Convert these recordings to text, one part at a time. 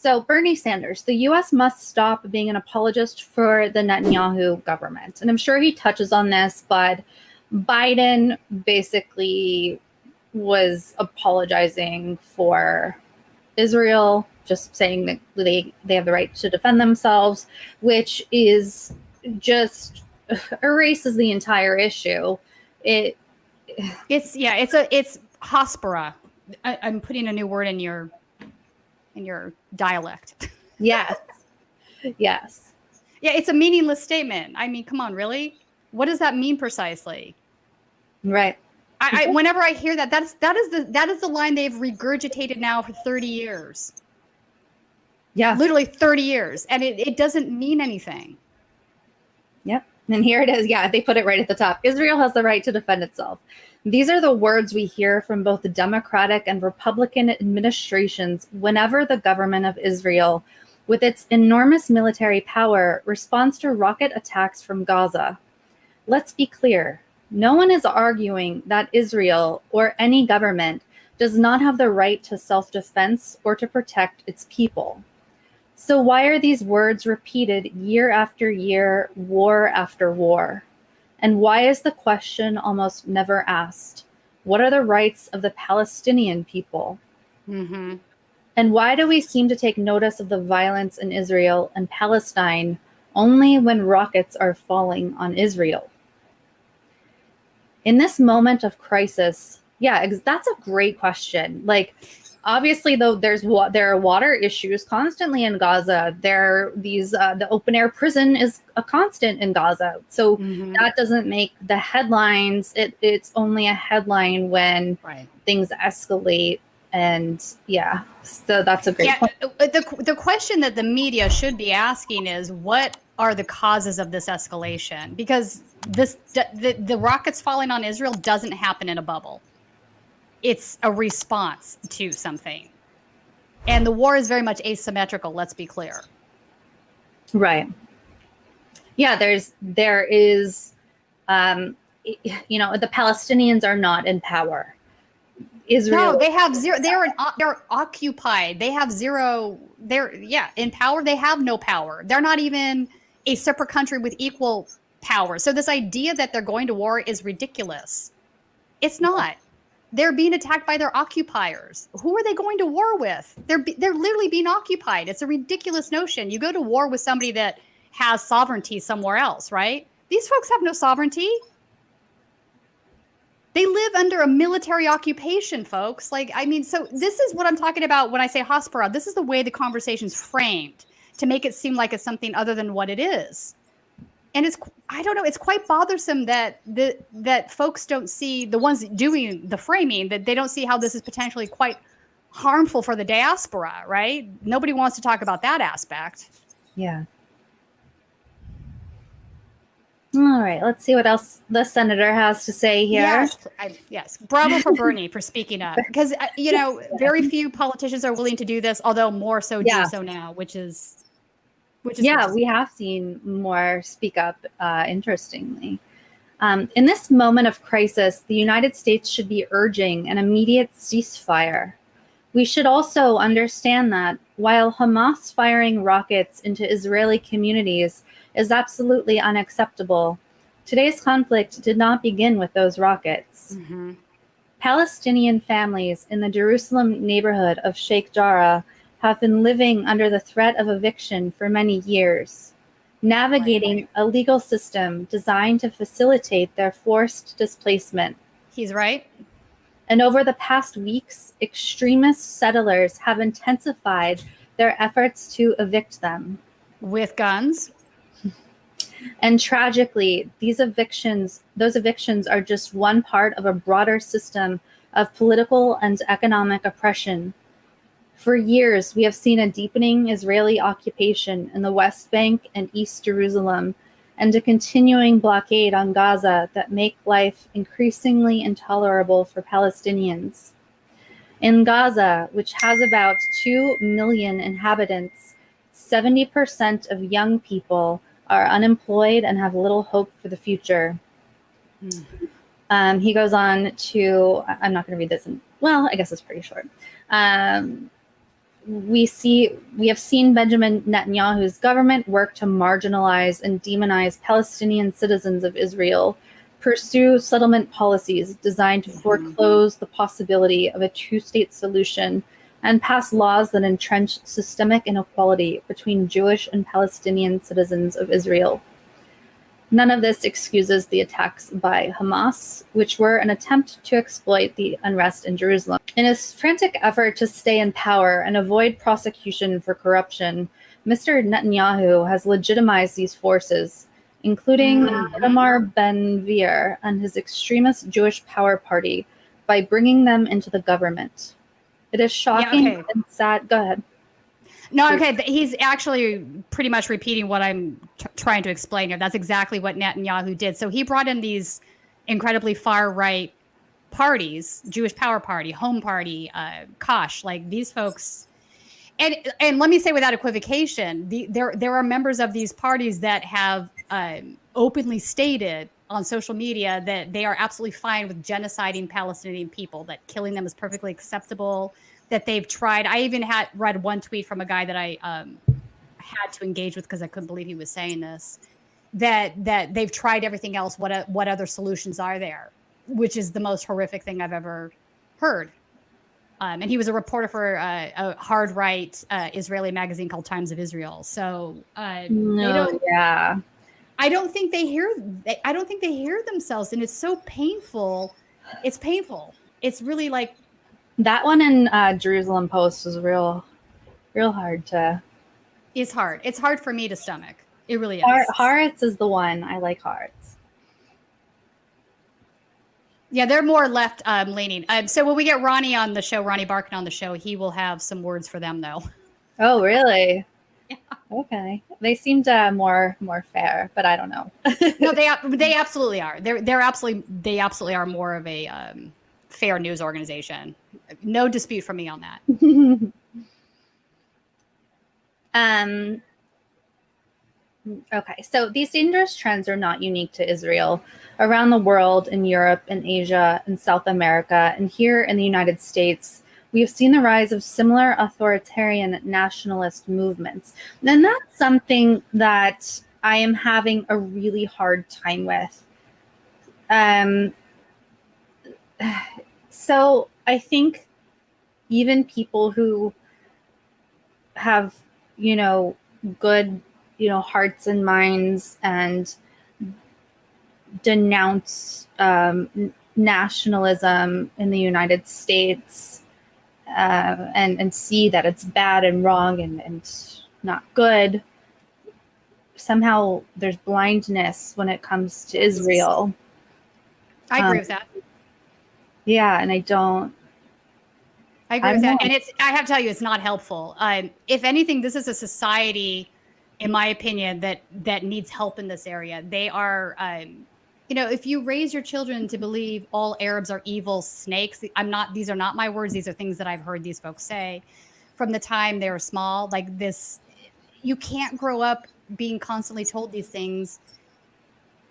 So Bernie Sanders, the U.S. must stop being an apologist for the Netanyahu government. And I'm sure he touches on this, but Biden basically was apologizing for Israel, just saying that they have the right to defend themselves, which is just erases the entire issue. It's hospera. I'm putting a new word in your dialect. Yes. Yes. Yeah, it's a meaningless statement. I mean, come on, really? What does that mean precisely? Right. Whenever I hear that is the line they've regurgitated now for 30 years. Yeah. Literally 30 years. And it doesn't mean anything. Yep. And here it is. Yeah, they put it right at the top. Israel has the right to defend itself. These are the words we hear from both the Democratic and Republican administrations whenever the government of Israel, with its enormous military power, responds to rocket attacks from Gaza. Let's be clear. No one is arguing that Israel or any government does not have the right to self-defense or to protect its people. So why are these words repeated year after year, war after war? And why is the question almost never asked? What are the rights of the Palestinian people? Mm-hmm. And why do we seem to take notice of the violence in Israel and Palestine only when rockets are falling on Israel? In this moment of crisis, that's a great question. Like, obviously, though, there are water issues constantly in Gaza. The open air prison is a constant in Gaza. So that doesn't make the headlines. It's only a headline when things escalate. And so that's a great point. The question that the media should be asking is, what are the causes of this escalation? Because the rockets falling on Israel doesn't happen in a bubble. It's a response to something. And the war is very much asymmetrical, let's be clear. Right. Yeah, there is, the Palestinians are not in power. Israel. No, they have zero. They're occupied. They have zero. In power. They have no power. They're not even a separate country with equal power. So this idea that they're going to war is ridiculous. It's not. They're being attacked by their occupiers. Who are they going to war with? They're literally being occupied. It's a ridiculous notion. You go to war with somebody that has sovereignty somewhere else, right? These folks have no sovereignty. They live under a military occupation, folks. So this is what I'm talking about when I say hospera. This is the way the conversation's framed to make it seem like it's something other than what it is. And it's quite bothersome that folks don't see, the ones doing the framing, that they don't see how this is potentially quite harmful for the diaspora, right? Nobody wants to talk about that aspect. Yeah. All right, let's see what else the senator has to say here. Yes. Bravo for Bernie for speaking up, because very few politicians are willing to do this, although more so do so now, which is we have seen more speak up, interestingly. In this moment of crisis, the United States should be urging an immediate ceasefire. We should also understand that while Hamas firing rockets into Israeli communities is absolutely unacceptable, today's conflict did not begin with those rockets. Mm-hmm. Palestinian families in the Jerusalem neighborhood of Sheikh Jarrah have been living under the threat of eviction for many years, navigating a legal system designed to facilitate their forced displacement. He's right. And over the past weeks, extremist settlers have intensified their efforts to evict them. With guns. And tragically, those evictions are just one part of a broader system of political and economic oppression. For years, we have seen a deepening Israeli occupation in the West Bank and East Jerusalem, and a continuing blockade on Gaza that make life increasingly intolerable for Palestinians. In Gaza, which has about 2 million inhabitants, 70% of young people are unemployed and have little hope for the future. He goes on to, I'm not going to read this, I guess it's pretty short. we have seen Benjamin Netanyahu's government work to marginalize and demonize Palestinian citizens of Israel, pursue settlement policies designed to foreclose the possibility of a two-state solution, and pass laws that entrench systemic inequality between Jewish and Palestinian citizens of Israel. None of this excuses the attacks by Hamas, which were an attempt to exploit the unrest in Jerusalem. In his frantic effort to stay in power and avoid prosecution for corruption, Mr. Netanyahu has legitimized these forces, including Itamar Ben-Gvir and his extremist Jewish Power Party, by bringing them into the government. It is shocking and sad. Go ahead. No, okay. He's actually pretty much repeating what I'm trying to explain here. That's exactly what Netanyahu did. So he brought in these incredibly far-right parties, Jewish Power Party, Home Party, Kosh, like these folks. And let me say without equivocation, there are members of these parties that have openly stated on social media that they are absolutely fine with genociding Palestinian people, that killing them is perfectly acceptable, that they've tried. I even read one tweet from a guy that I had to engage with because I couldn't believe he was saying this, that they've tried everything else. What other solutions are there? Which is the most horrific thing I've ever heard. And he was a reporter for a hard right Israeli magazine called Times of Israel. So I don't think they hear themselves, and it's so painful. It's painful. It's really like that one in Jerusalem Post was real hard to. It's hard. It's hard for me to stomach. It really is. Haaretz is the one. I like Haaretz. Yeah, they're more left leaning. So when we get Ronnie on the show, Ronnie Barkin on the show, he will have some words for them, though. Oh, really? Yeah. Okay. They seemed more fair, but I don't know. No, they absolutely are. They absolutely are more of a fair news organization. No dispute from me on that. Okay, so these dangerous trends are not unique to Israel. Around the world, in Europe, in Asia, in South America, and here in the United States, we have seen the rise of similar authoritarian nationalist movements. And that's something that I am having a really hard time with. So I think even people who have, good hearts and minds and denounce nationalism in the United States and see that it's bad and wrong and not good. Somehow there's blindness when it comes to Israel. I agree with that. Yeah, and I agree with that. And I have to tell you, it's not helpful. If anything, this is a society, in my opinion, that needs help in this area. They are, if you raise your children to believe all Arabs are evil snakes, these are not my words. These are things that I've heard these folks say from the time they were small. Like this, you can't grow up being constantly told these things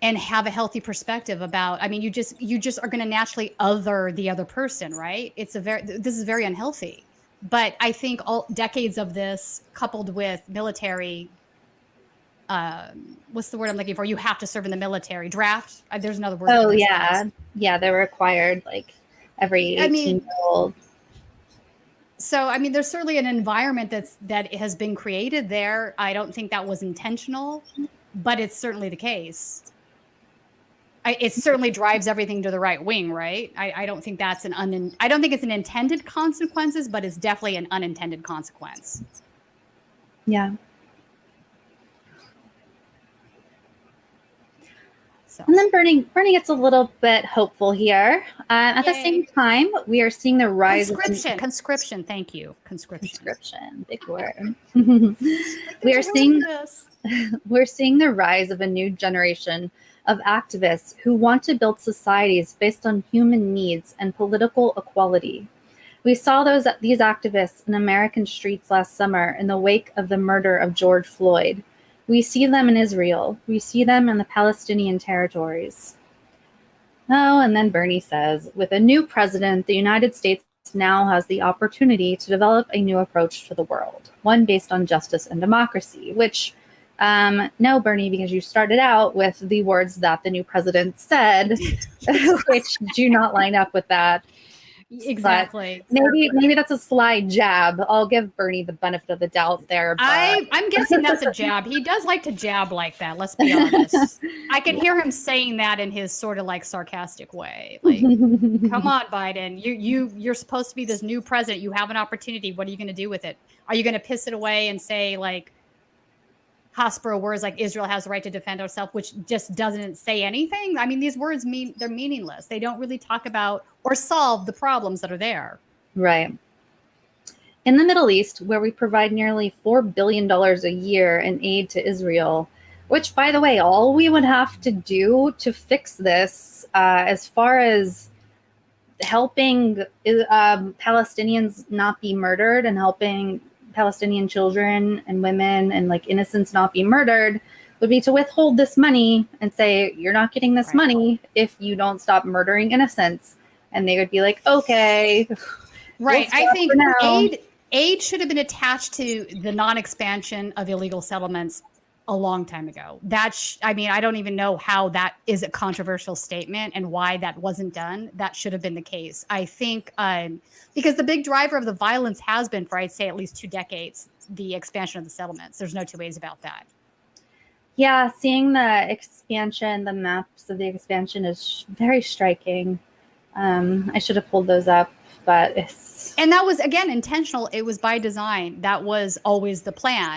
and have a healthy perspective about, you just are going to naturally other the other person, right? This is very unhealthy. But I think all decades of this coupled with military, what's the word I'm looking for? You have to serve in the military draft. There's another word. Oh yeah. Yeah. They're required like every 18-year-old. So, there's certainly an environment that has been created there. I don't think that was intentional, but it's certainly the case. It certainly drives everything to the right wing, right? I don't think that's I don't think it's an intended consequences, but it's definitely an unintended consequence. Yeah. So. And then Bernie gets a little bit hopeful here. At the same time, we are seeing the rise of conscription. Thank you. Conscription. Big word. We're seeing the rise of a new generation of activists who want to build societies based on human needs and political equality. We saw these activists in American streets last summer in the wake of the murder of George Floyd. We see them in Israel. We see them in the Palestinian territories. Oh, and then Bernie says, with a new president, the United States now has the opportunity to develop a new approach to the world, one based on justice and democracy, which, no, Bernie, because you started out with the words that the new president said, which do not line up with that. Exactly. But maybe that's a sly jab. I'll give Bernie the benefit of the doubt there. But... I'm guessing that's a jab. He does like to jab like that. Let's be honest. I can hear him saying that in his sort of like sarcastic way. Like, come on, Biden, you're supposed to be this new president. You have an opportunity. What are you going to do with it? Are you going to piss it away and say like hospital words like Israel has the right to defend herself, which just doesn't say anything? I mean, these words they're meaningless. They don't really talk about or solve the problems that are there. Right. In the Middle East, where we provide nearly $4 billion a year in aid to Israel, which, by the way, all we would have to do to fix this, as far as helping Palestinians not be murdered and helping Palestinian children and women and like innocents not be murdered, would be to withhold this money and say, you're not getting this money if you don't stop murdering innocents. And they would be like, okay. Right. I think aid should have been attached to the non-expansion of illegal settlements a long time ago. I mean, I don't even know how that is a controversial statement and why that wasn't done. That should have been the case. I think because the big driver of the violence has been, for I'd say at least 2 decades, the expansion of the settlements. There's no two ways about that. Yeah, seeing the expansion, the maps of the expansion is very striking. I should have pulled those up, but and that was, again, intentional. It was by design. That was always the plan.